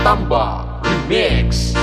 Tambah Remix.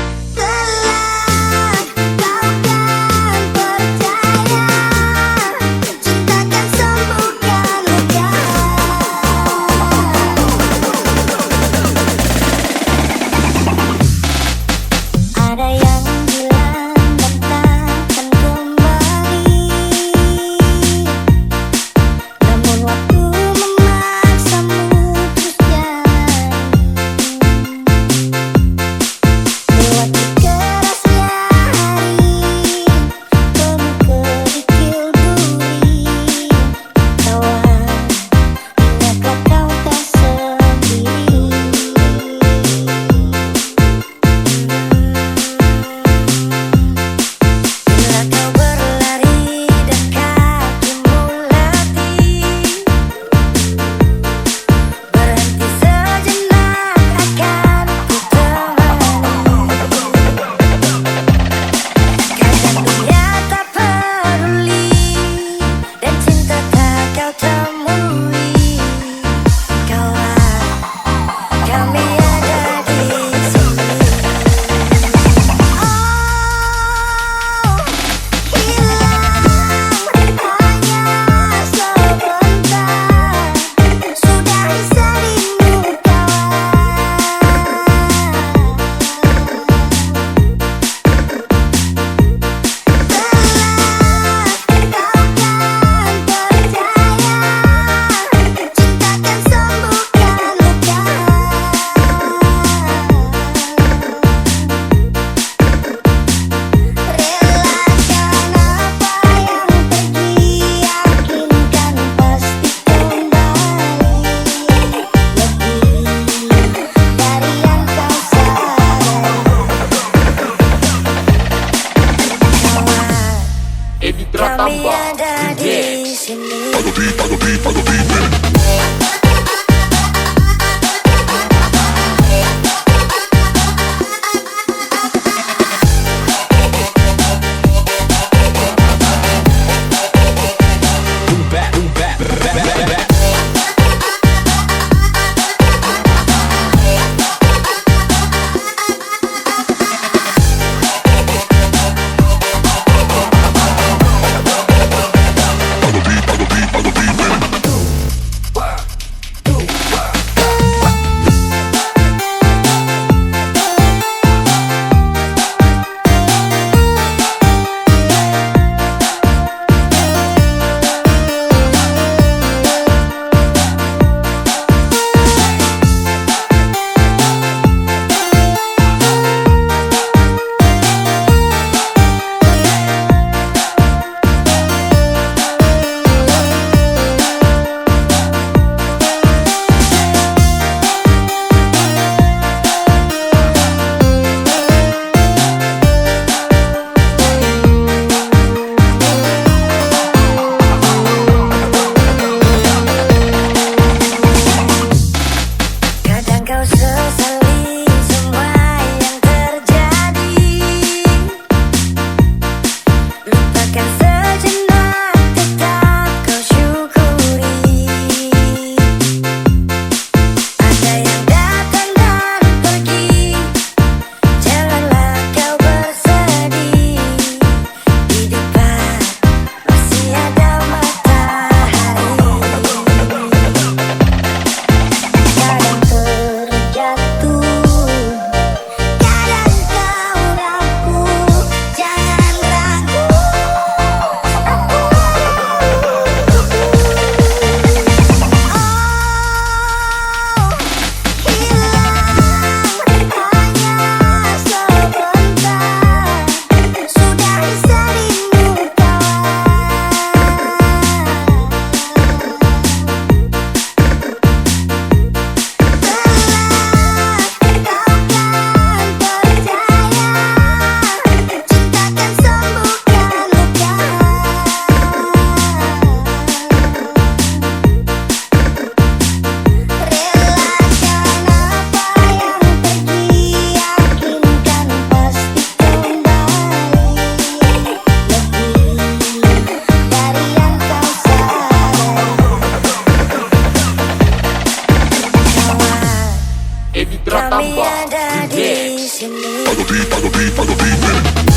sini. I go deep, I go deep, I go deep in it.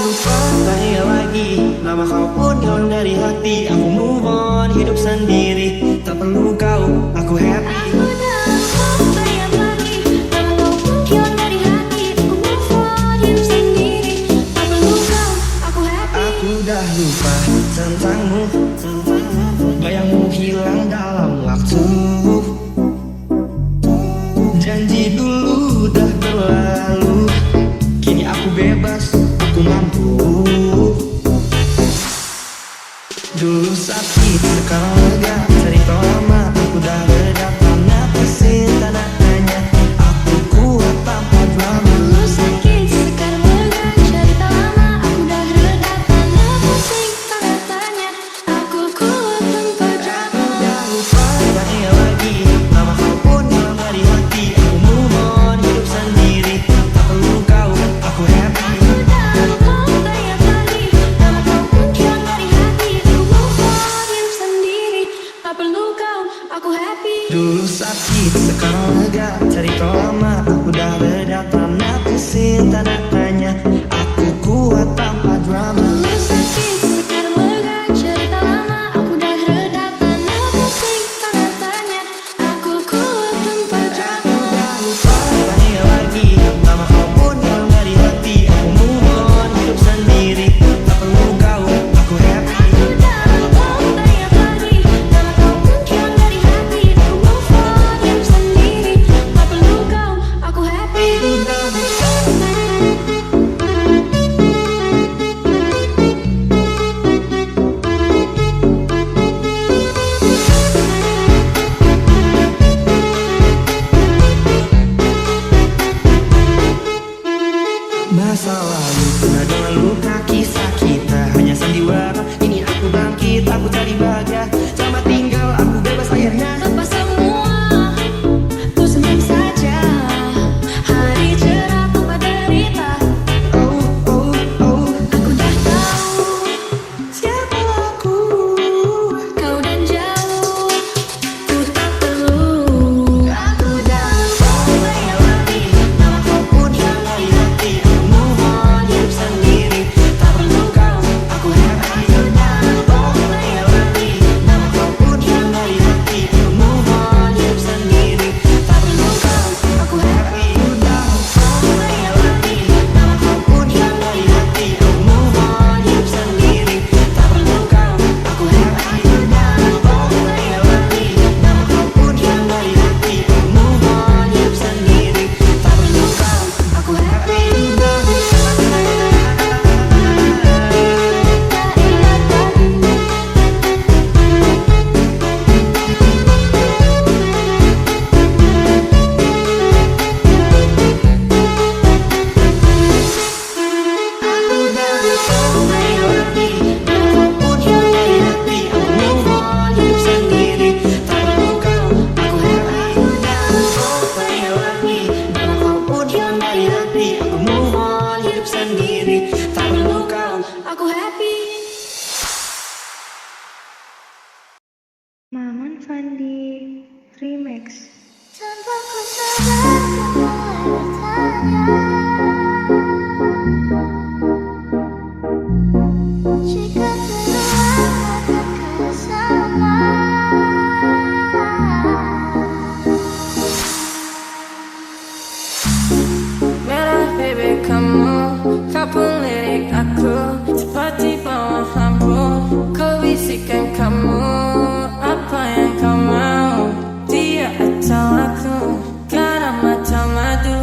lupa tanya lagi. Lama kau pun hilang dari hati. Aku move on, hidup sendiri. Tak perlu kau, aku happy. Aku dah lupa tanya lagi. Lama kau pun hilang dari hati. Aku move on, hidup sendiri. Tak perlu kau, aku happy. Aku dah lupa tentangmu. Bayangmu hilang dalam waktu. Janji dulu dah berlalu. Kini aku bebas, aku mampu. Dulu sakit, sekarang lega. Cerita lama, aku dah reda. Tanah pesin, tanah tanya. Aku kuat tanpa drama. Dulu sakit, sekarang lega. Cerita lama, aku dah reda. Tanah pusing, tanda tanya. Aku kuat tanpa drama. Dah lupa tanya lagi. Lama kau pun hilang dari hati. Aku move on, hidup sendiri. Tak perlu kau, aku happy. Aku dah lupa tanya lagi. Lama kau pun hilang dari hati. Aku move on, hidup sendiri. Tak perlu kau, aku happy. Dulu sakit, sekarang lega. Cerita lama, aku dah reda. Tanah pusing, tanda tanya. Aku kuat tanpa drama. Dulu sakit, sekarang lega. Cerita lama, aku dah reda. Tanah pusing, tanda tanya. Aku kuat tanpa drama. Dah lupa tanya lagi. Lama kau pun hilang dari hati. Aku move on, hidup sendiri. Tak perlu kau, aku happy. Aku dah lupa tanya lagi. Lama kau pun hilang dari hati. Aku move on, hidup sendiri. Tak perlu kau, aku happy. Masa lalu pernah dengan luka kisah kita. Hanya sandiwara, ini aku bangkit. Aku cari bahagia, selamat tinggal, aku bebas akhirnya. Lepas semua, ku senang saja. Hari cerah tanpa derita. Oh, oh, oh, Aku dah tahu siapa aku. kau dan jauh. Ku tak perlu. Aku dah lupa tanya lagi. Nama kau pun hilang dari hati. Aku move on, hidup sendiri. Tak perlu kau, aku happy. Aku dah lupa tanya lagi. Nama kau pun hilang dari hati. Aku move on, hidup sendiri. Tak perlu kau, aku happy. Aku dah lupa tanya lagi. Nama kau pun hilang dari hati. Aku move on, hidup sendiri. Tak perlu kau, aku happy. Aku dah lupa tanya lagi. Nama kau pun hilang dari hati. Aku move on, hidup sendiri. Tak perlu kau, aku happy. Tak ingat lagi. Aku dah lupa tanya lagi. Nama kau pun hilang dari hati. Aku move on, hidup sendiri. Tak perlu kau, aku happy. Aku dah lupa tanya lagi. Nama kau pun hilang dari hati. Aku move on, hidup sendiri. Tak perlu kau, Aku happy. Maman Fandi Remix. Tanpa ku sadar ku mulai bertanya, jika terulang akankah sama? Merah bebek kamu, kau pun lirik aku seperti bawah lampu. Ku bisikan kamu, apa yang kau mau? Dia atau aku, karena mata madu.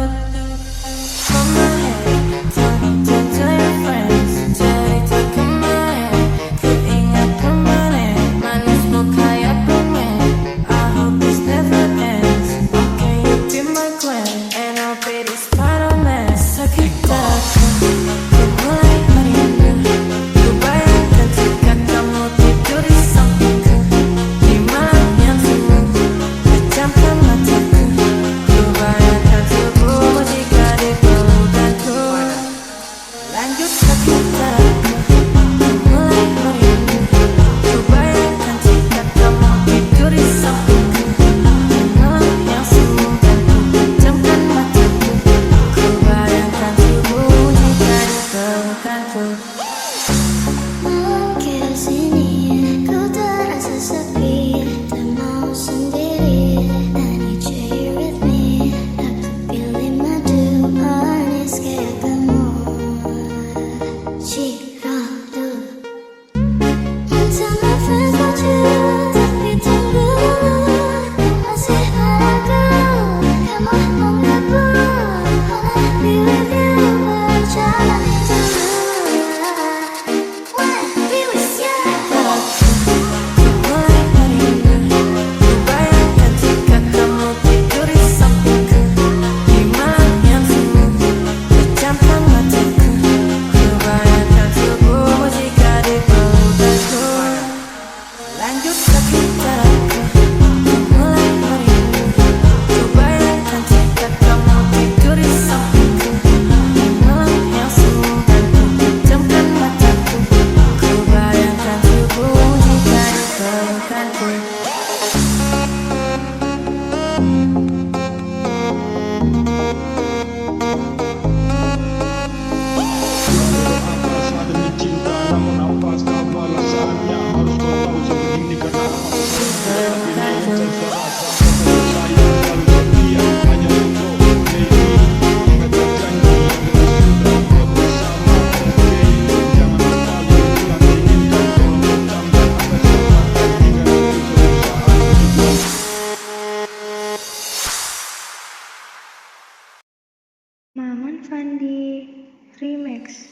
Remix.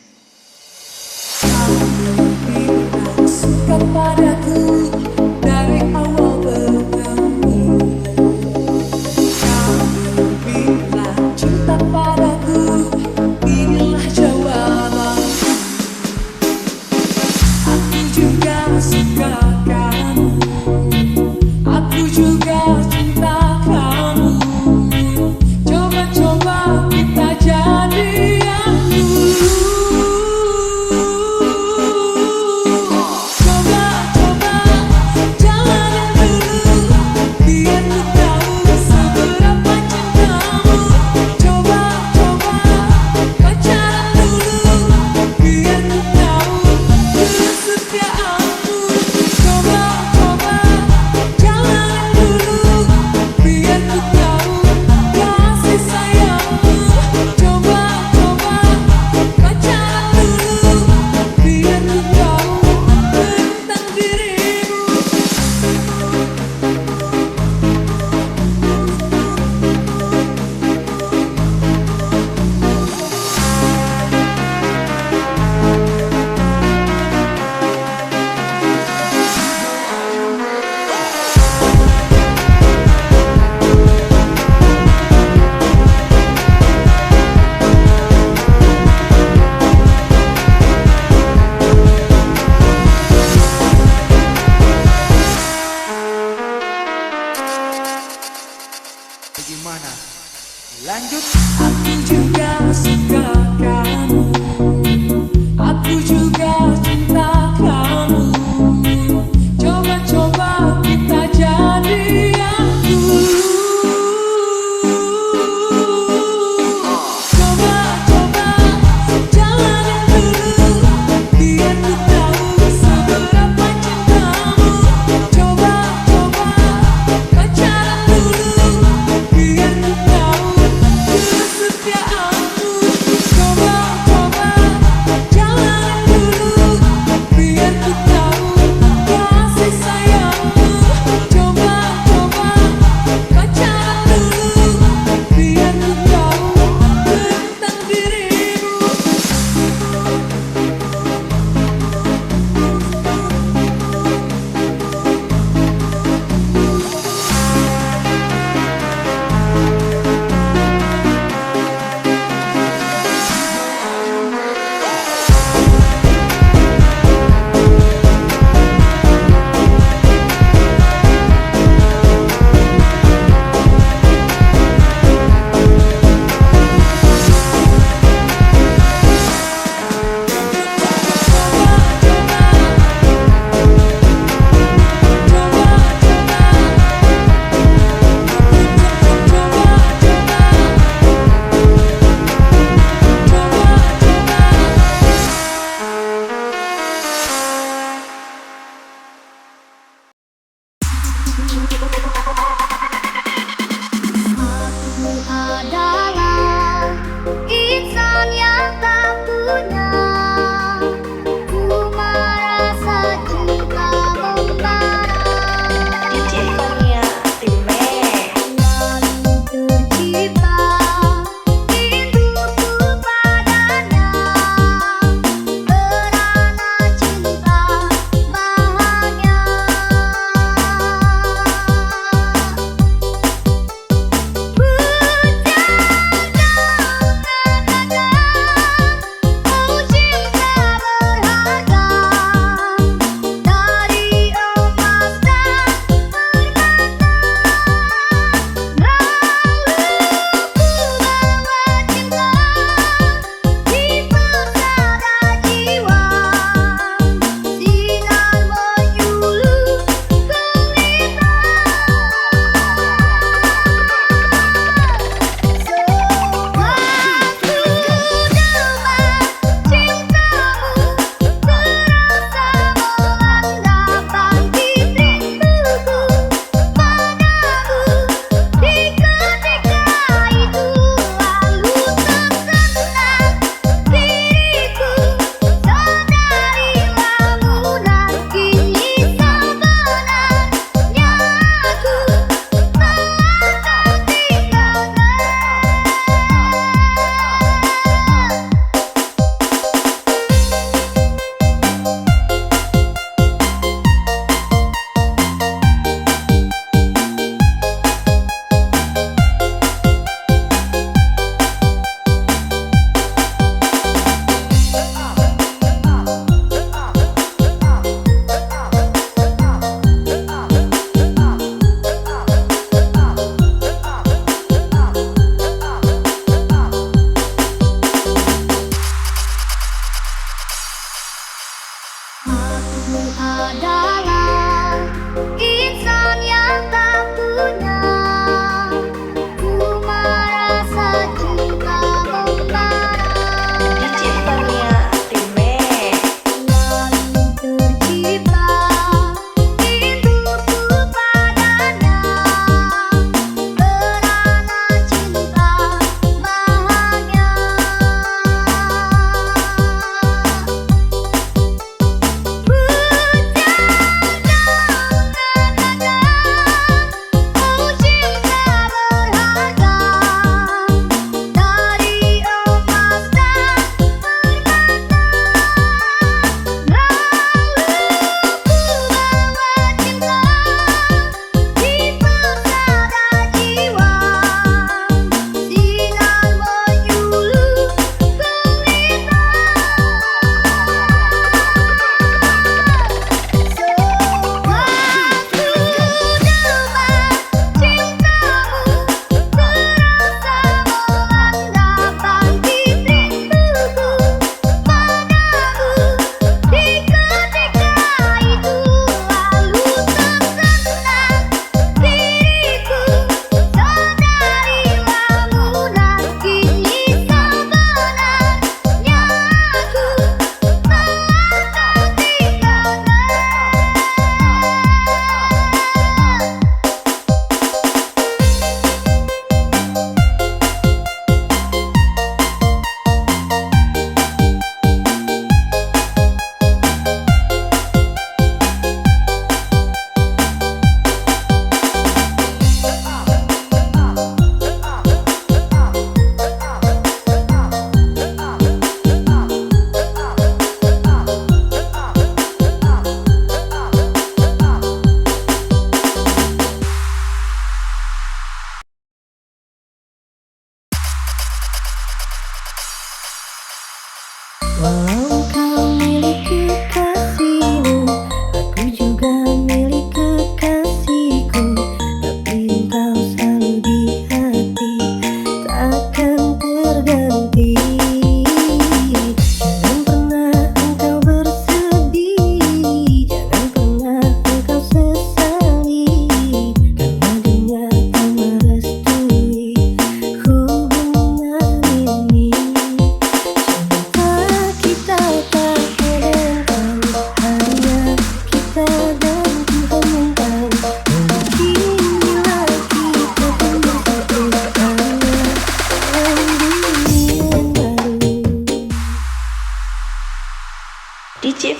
Bilang suka padaku dari awal bertemu. Kamu bilang cinta padaku, inilah jawabanku. Aku juga suka kamu, aku juga cinta kamu. Coba-coba kita jadian dulu. Coba-coba jalanin dulu, biar ku tahu seberapa cintamu. Coba-coba pacaran dulu, biar ku tahu kesetiaanmu. Coba-coba jalanin dulu, biar ku tahu kasih sayangmu. Coba-coba pacaran dulu, biar ku tahu tentang dirimu. Gimana? Lanjut. Aku juga suka kamu, aku juga cinta kamu. Coba-coba kita jadian dulu. Coba-coba jalanin dulu, biar ku tahu seberapa cintamu. Coba-coba pacaran dulu, biar ku tahu kesetiaanmu.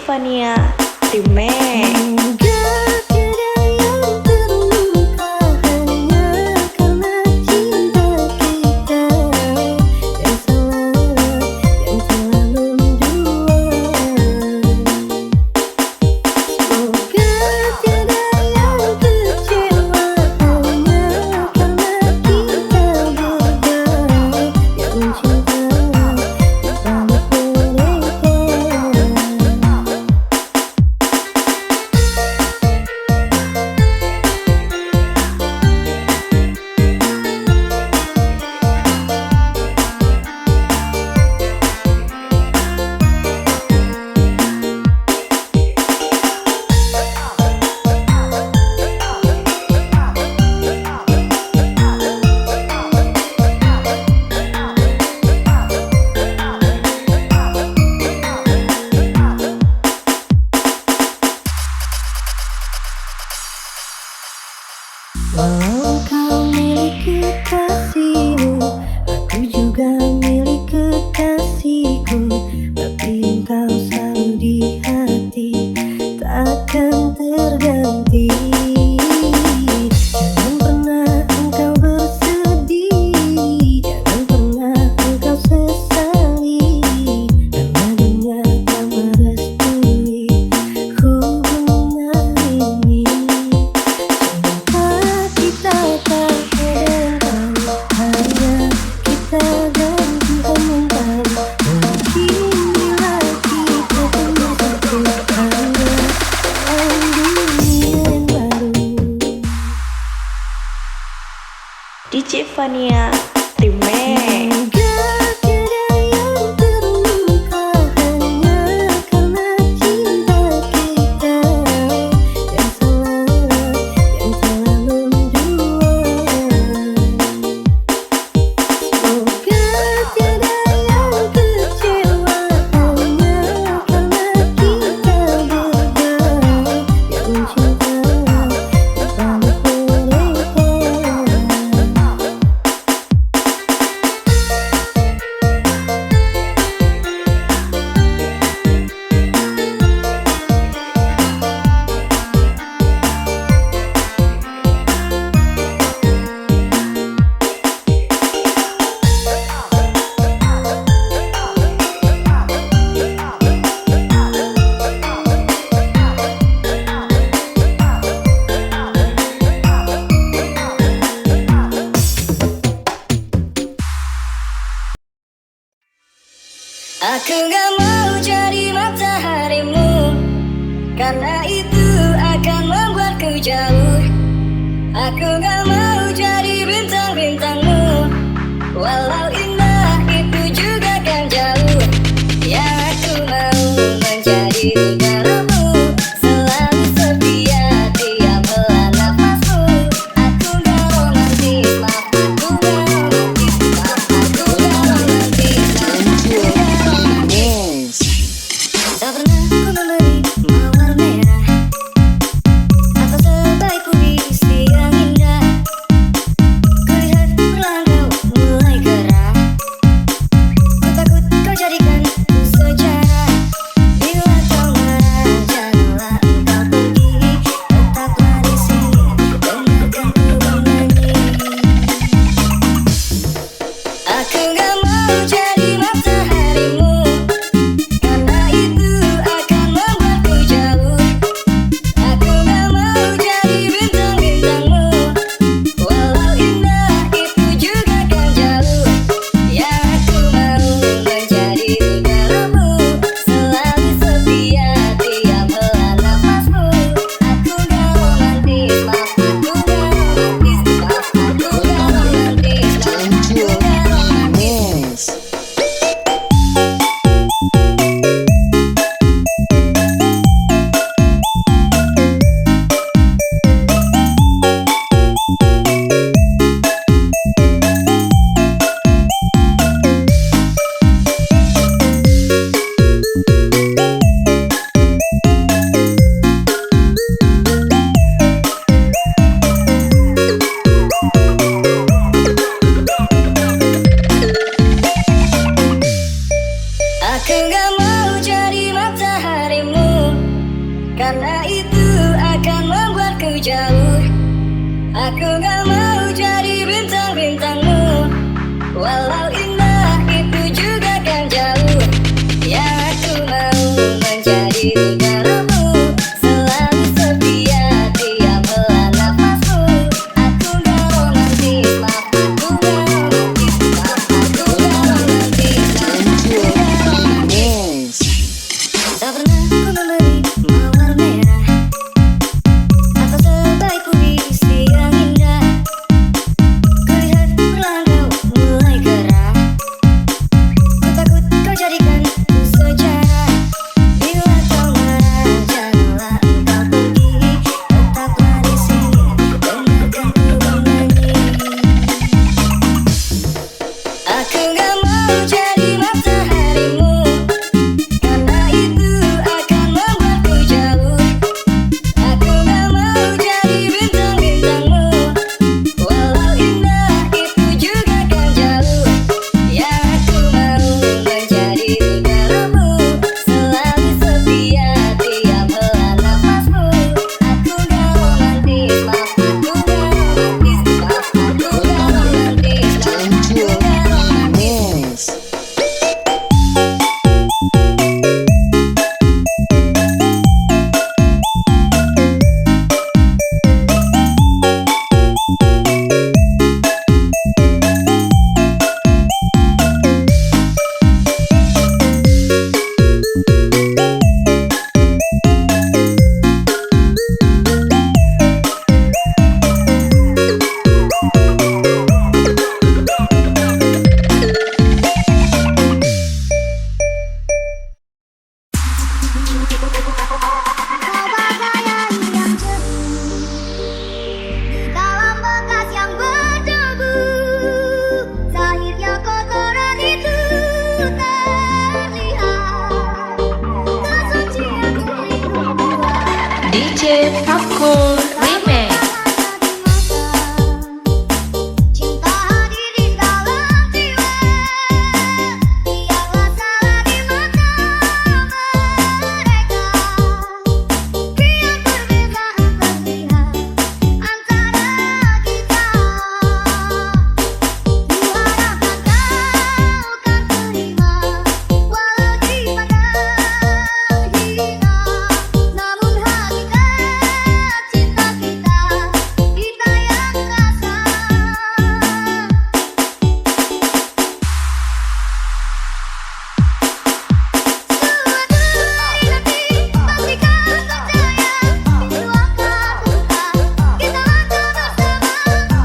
Fania Remix. Walau kau milik kekasihmu, aku juga milik kekasihku. Tapi engkau selalu di hati, takkan terganti. Jangan pernah engkau bersedih, jangan pernah engkau sesali, karena dunia tak merestui hubungan ini. Kita tak berdendam, hanya kita ganti komentar. Mungkin bila kita punya satu tangga dalam dunia yang baru. DJ Fania Remix. Aku gak mau jadi mataharimu, karena itu akan membuatku jauh. Aku gak mau jadi bintang-bintangmu, walau indah itu juga kan jauh. Yang aku mau menjadi negaramu, selalu setia tiap helaan nafasmu. Aku gak romantis, maaf aku gak romantis, maaf aku gak romantis, maaf aku gak romantis. Tak pernah ku memberi mawar merah atau sebaik puisi yang indah. Fakur Remix. Cinta hadir di dalam jiwa, biarlah salah di mata mereka. Biar perbedaan terlihat antara kita. Kuharapkan kau kan terima, walau dipandang hina. Namun hakikat cinta kita, kita yang rasa. Suatu hari nanti pastikan percaya, itu akan terbuka. Kita langkah bersama,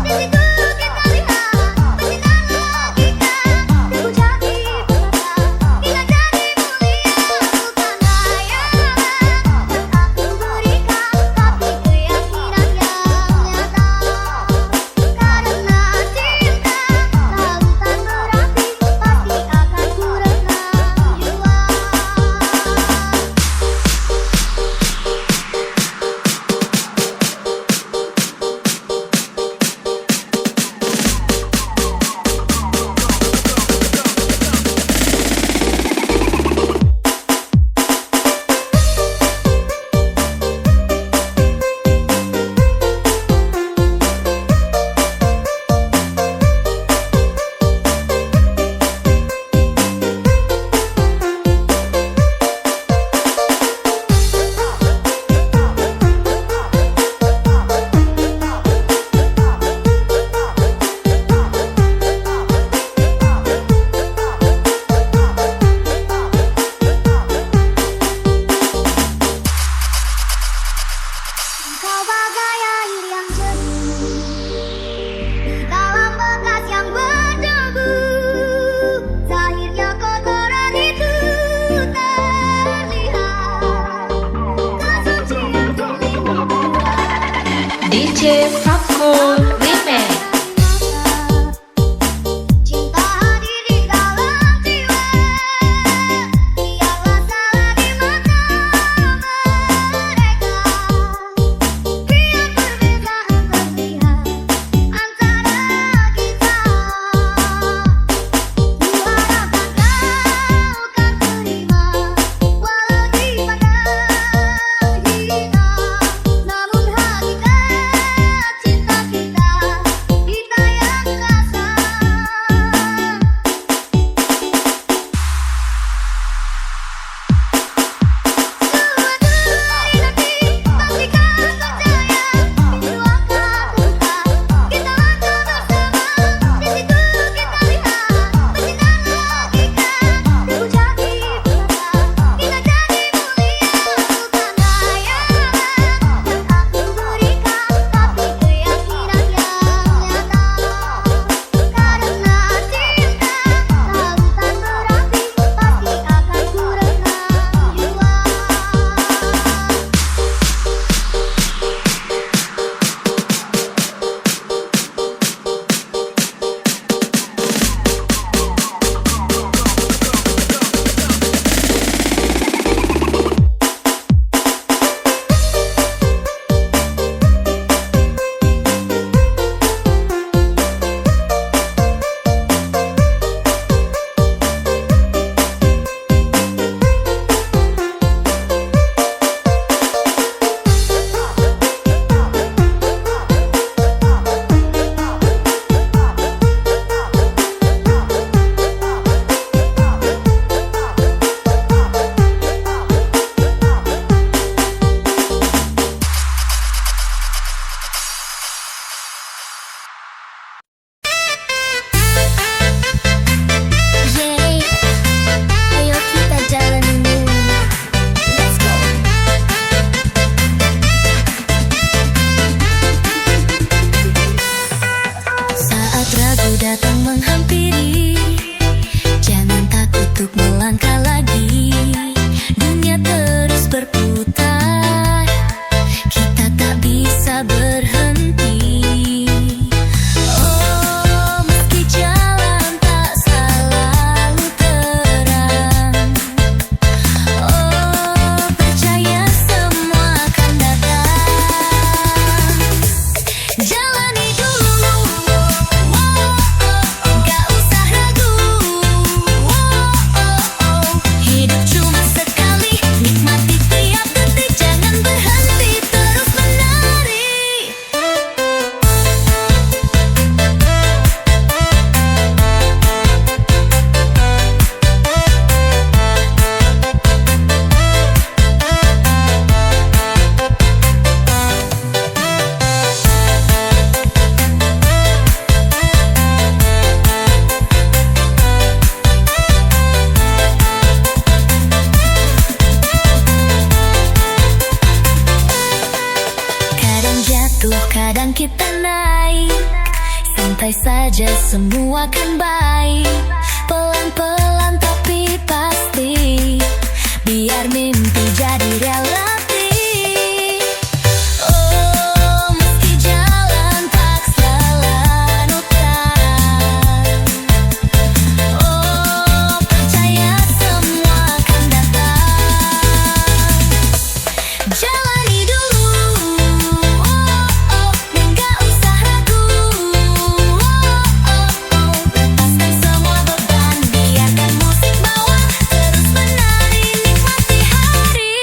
di situ kita lihat bersinar logika. Dipuncak di permata, kita jadi mulia. Bukan hayalan yang aku berikan, tapi keyakinan yang nyata. Karena cinta lautan berapi, pasti akan ku renang jiwa. Kau bagai air yang jernih di dalam bekas yang berdebu. Zahirnya kotoran itu terlihat, kesucian terlindung DJ Fakur Remix. cinta hadir di dalam jiwa, biarlah salah di mata mereka. Biar perbedaan terlihat antara kita. Kuharapkan kau kan terima, walau dipandang hina. Namun hakikat cinta kita, kita yang rasa. Suatu hari nanti pastikan percaya, itu akan terbuka. Kita langkah bersama, di situ kita lihat bersinar logika. Dipuncak di permata, kita jadi mulia. Bukan hayalan yang aku berikan, tapi keyakinan yang nyata. Karena cinta lautan berapi, pasti akan ku renang jiwa. Ayo kita jalanin dulu. Let's go. Saat ragu datang menghampiri, jangan takut untuk melangkah lagi. Dunia terus berputar, kita tak bisa berhenti. Oh, meski jalan tak selalu terang, oh, percaya semua akan datang. santai saja semua kan baik. Pelan-pelan tapi pasti, biar mimpi jadi realita. Oh, meski jalan tak selalu hutan, oh percaya semua akan datang. Jalani dulu, dan gak usah ragu. Lepaskan semua beban, biarkan musik bawa terus menari, nikmati hari.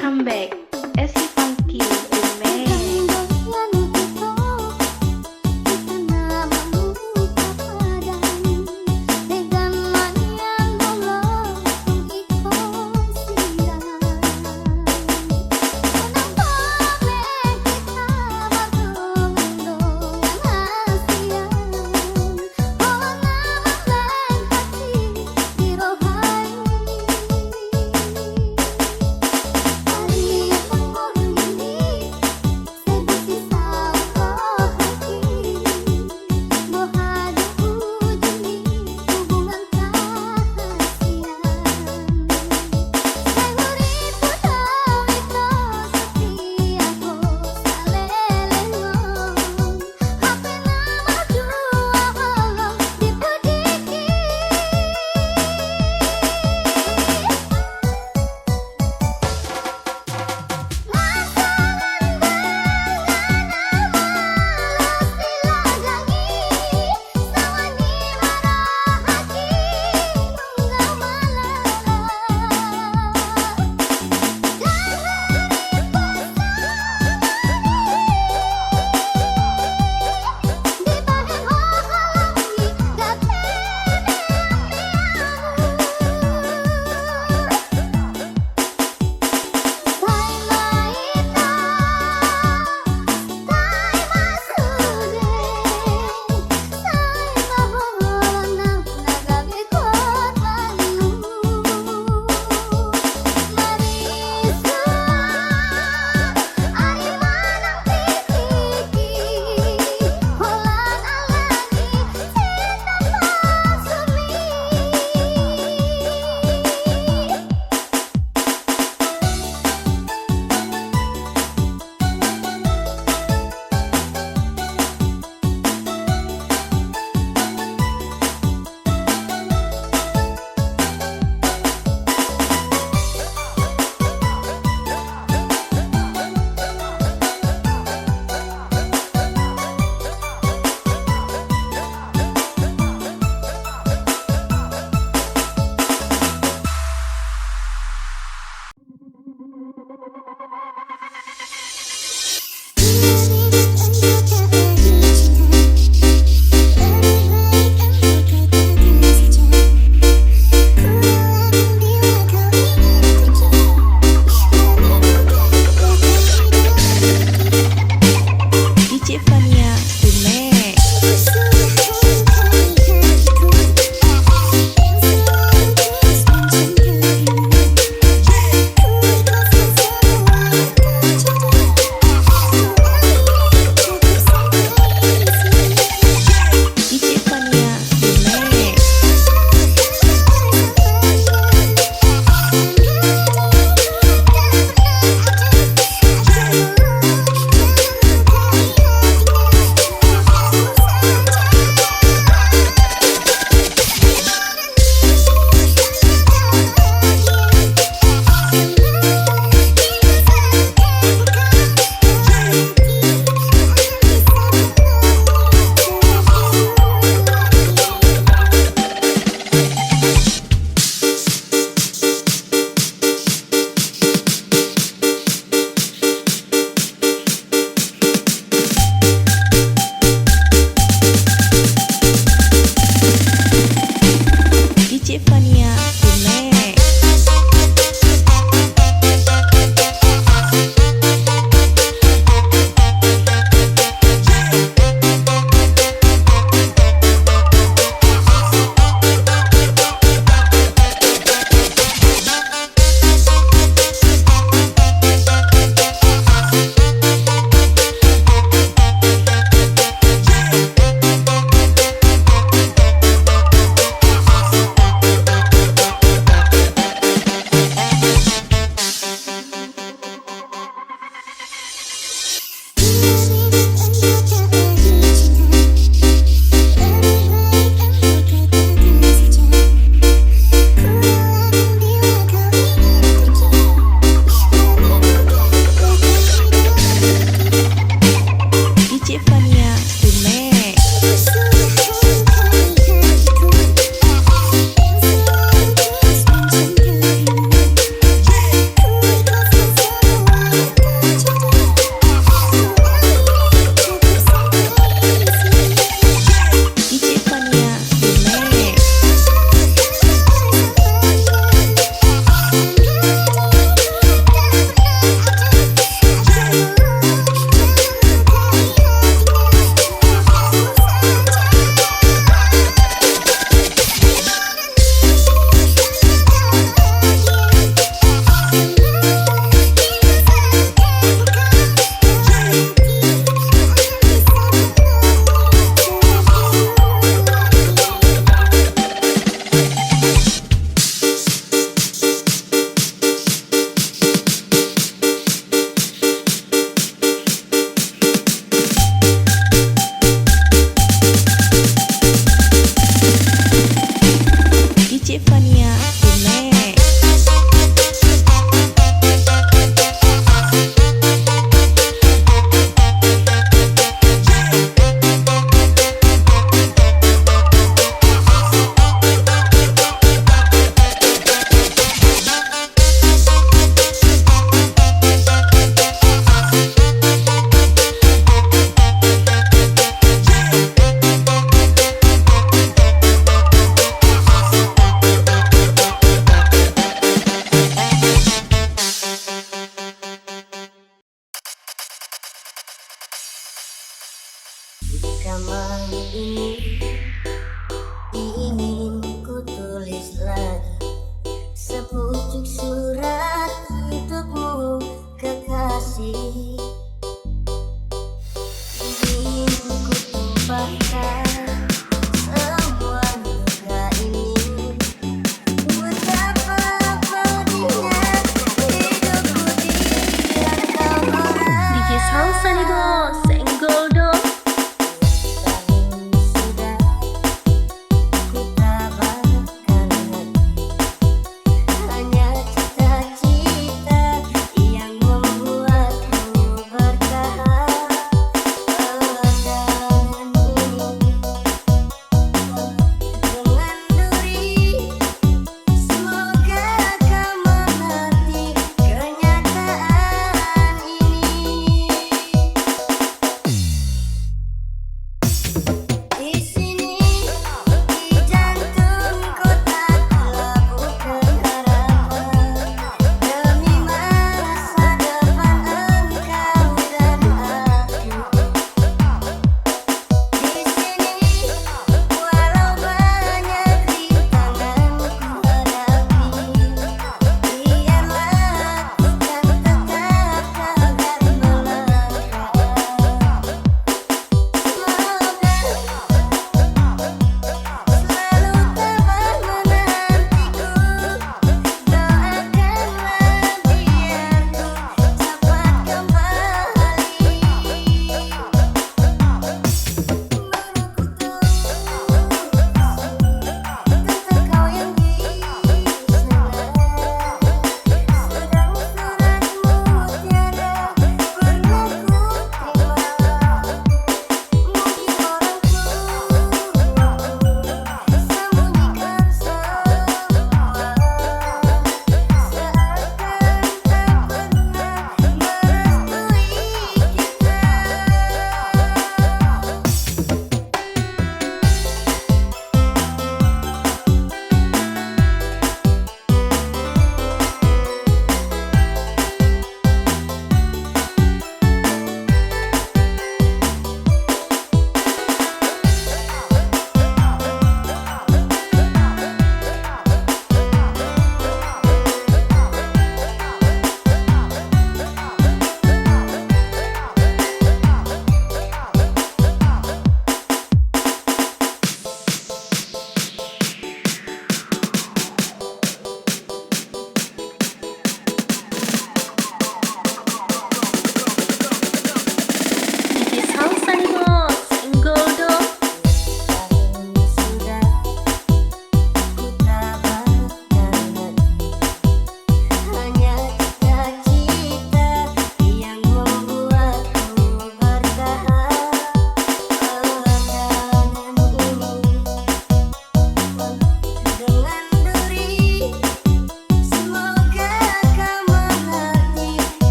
Welcome back.